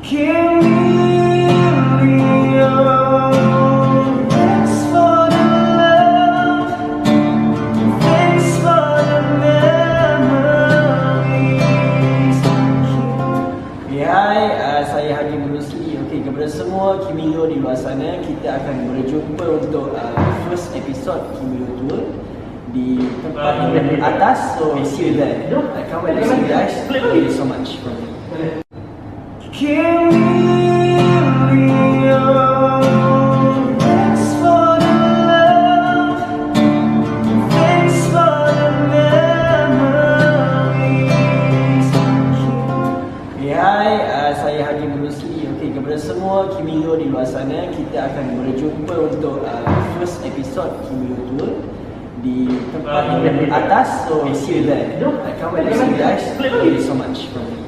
Saya Haji Rusli. Okey, kepada semua Kimio di luar sana, kita akan berjumpa untuk first episode Kimio Tour di tempat yang atas. So see you there. Come and see you guys. Thank you so much for me. Saya Haji Rusli. Okey, kepada semua Kimio di luar sana, kita akan berjumpa untuk first episode Kimio Tour di tempat yang atas. So see you there. Come and see you guys. Thank you so much for me.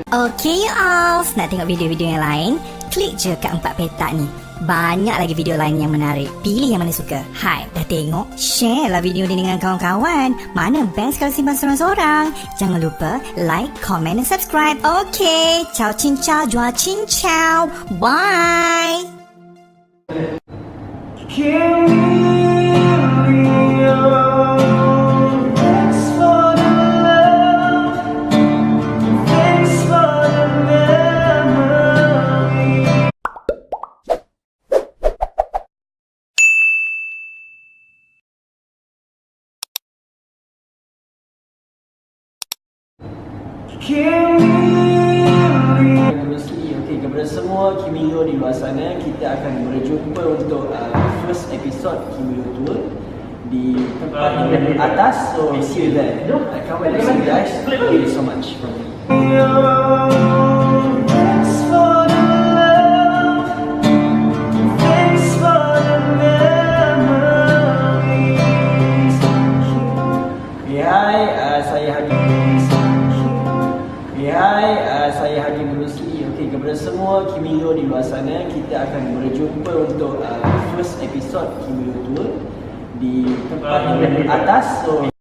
Okay you all, nak tengok video-video yang lain? Klik je kat 4 petak ni. Banyak lagi video lain yang menarik. Pilih yang mana suka. Hai, dah tengok? Share lah video ni dengan kawan-kawan. Mana best kalau simpan seorang-seorang. Jangan lupa like, comment dan subscribe. Okay, ciao cin ciao, jua cin ciao. Bye. Okey, kepada semua Kimio di luar sana, kita akan berjumpa untuk first episode Kimio Tour di tempat yang atas. So see you there. Come and see you guys. Thank you so much for me. Saya Haji Rusli. Okey, kepada semua Kimio di luar sana, kita akan berjumpa untuk first episode Kimio Tour di tempat yang atas. So